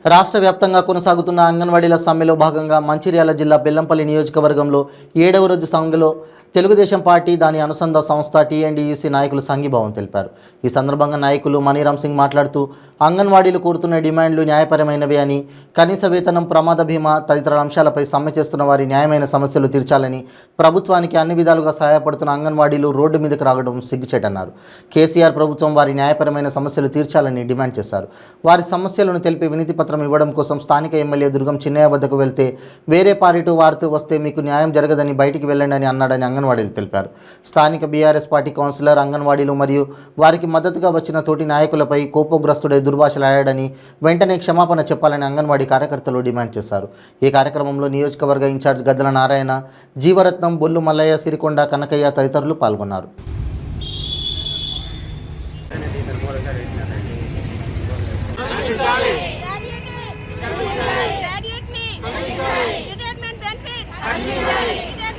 రాష్ట్ర వ్యాప్తంగా కొనసాగుతున్న అంగన్వాడీల సమ్మెలో భాగంగా మంచిర్యాల జిల్లా బెల్లంపల్లి నియోజకవర్గంలో 7వ రోజు సమ్మెలో తెలుగుదేశం పార్టీ దాని అనుబంధ సంస్థ టీఎన్డీయూసీ నాయకులు సంఘీభావం తెలిపారు. ఈ సందర్భంగా నాయకులు మణిరామ్ సింగ్ మాట్లాడుతూ అంగన్వాడీలు కోరుతున్న డిమాండ్లు న్యాయపరమైనవి అని, కనీస వేతనం, ప్రమాద బీమా తదితర అంశాలపై సమ్మె చేస్తున్న వారి న్యాయమైన సమస్యలు తీర్చాలని, ప్రభుత్వానికి అన్ని విధాలుగా సహాయపడుతున్న అంగన్వాడీలు రోడ్డు మీదకు రావడం సిగ్గుచేటన్నారు. కేసీఆర్ ప్రభుత్వం వారి న్యాయపరమైన సమస్యలు తీర్చాలని డిమాండ్ చేశారు. వారి సమస్యలను తెలిపి వినతి పత్రం ఇవ్వడం కోసం స్థానిక ఎమ్మెల్యే దుర్గం చిన్నయ్య వద్దకు వెళ్తే వేరే పార్టీ వారితో వస్తే మీకు న్యాయం జరగదని బయటికి వెళ్ళండి అని అన్నాడని అంగన్వాడీలు తెలిపారు. స్థానిక బీఆర్ఎస్ పార్టీ కౌన్సిలర్, అంగన్వాడీలు మరియు వారికి మద్దతుగా వచ్చిన తోటి నాయకులపై కోపోగ్రస్తుడై దుర్భాషలాడాడని వెంటనే క్షమాపణ చెప్పాలని అంగన్వాడీ కార్యకర్తలు డిమాండ్ చేశారు. ఈ కార్యక్రమంలో నియోజకవర్గ ఇన్ఛార్జ్ గద్దల నారాయణ, జీవరత్నం, బొల్లు మల్లయ్య, సిరికొండ, కనకయ్య తదితరులు పాల్గొన్నారు.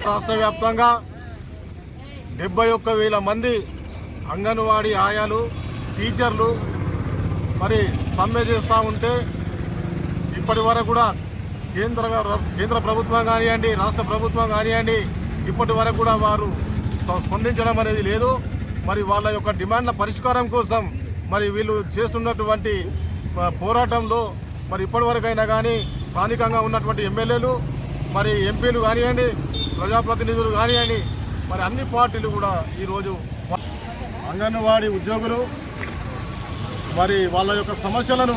రాష్ట్ర వ్యాప్తంగా 71,000 మంది అంగన్వాడీ ఆయాలు, టీచర్లు మరి సమ్మె చేస్తూ ఉంటే ఇప్పటి వరకు కూడా కేంద్ర ప్రభుత్వం కానివ్వండి, రాష్ట్ర ప్రభుత్వం కానివ్వండి, ఇప్పటి వరకు కూడా వారు స్పందించడం అనేది లేదు. మరి వాళ్ళ యొక్క డిమాండ్ల పరిష్కారం కోసం మరి వీళ్ళు చేస్తున్నటువంటి పోరాటంలో మరి ఇప్పటివరకైనా కానీ స్థానికంగా ఉన్నటువంటి ఎమ్మెల్యేలు, మరి ఎంపీలు కానివ్వండి, ప్రజాప్రతినిధులు కానివ్వండి, మరి అన్ని పార్టీలు కూడా ఈరోజు అంగన్వాడీ ఉద్యోగులు మరి వాళ్ళ యొక్క సమస్యలను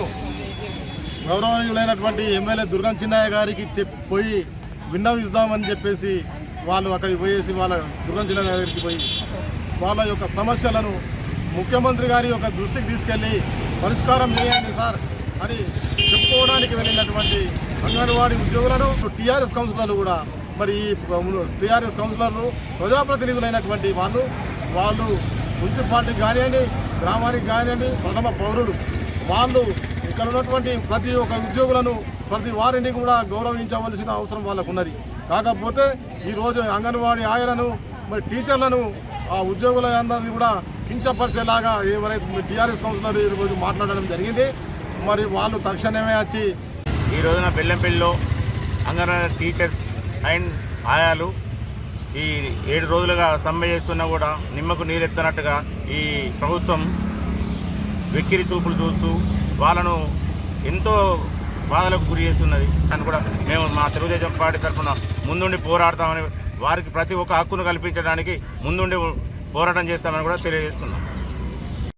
గౌరవనీయులైనటువంటి ఎమ్మెల్యే దుర్గం చిన్నయ్య గారికి పోయి విన్నవిస్తామని చెప్పేసి వాళ్ళు అక్కడికి పోయేసి వాళ్ళ దుర్గం చిన్నయ్య గారికి పోయి వాళ్ళ యొక్క సమస్యలను ముఖ్యమంత్రి గారి యొక్క దృష్టికి తీసుకెళ్ళి పరిష్కారం చేయండి సార్ అని చెప్పుకోవడానికి వెళ్ళినటువంటి అంగన్వాడీ ఉద్యోగులను టీఆర్ఎస్ కౌన్సిలర్లు కూడా మరి ఈ టీఆర్ఎస్ కౌన్సిలర్లు ప్రజాప్రతినిధులైనటువంటి వాళ్ళు మున్సిపాలిటీకి కానివ్వండి, గ్రామానికి కానివ్వండి, ప్రథమ పౌరులు వాళ్ళు ఇక్కడ ఉన్నటువంటి ప్రతి ఒక్క ఉద్యోగులను, ప్రతి వారిని కూడా గౌరవించవలసిన అవసరం వాళ్ళకు ఉన్నది. కాకపోతే ఈరోజు అంగన్వాడీ ఆయలను, మరి టీచర్లను, ఆ ఉద్యోగులందరినీ కూడా కించపరిచేలాగా ఎవరైతే టీఆర్ఎస్ కౌన్సిలర్ ఈరోజు మాట్లాడడం జరిగింది. మరి వాళ్ళు తక్షణమే వచ్చి ఈ రోజున బెల్లంపల్లిలో అంగన్వాడీ టీచర్స్ అండ్ ఆయాలు ఈ 7 రోజులుగా సమ్మె చేస్తున్నా కూడా నిమ్మకు నీరెత్తనట్టుగా ఈ ప్రభుత్వం వెక్కిరి చూపులు చూస్తూ వాళ్ళను ఎంతో బాధలకు గురి చేస్తున్నది అని కూడా మేము మా తెలుగుదేశం పార్టీ తరఫున ముందుండి పోరాడతామని, వారికి ప్రతి ఒక్క హక్కును కల్పించడానికి ముందుండి పోరాటం చేస్తామని కూడా తెలియజేస్తున్నాం.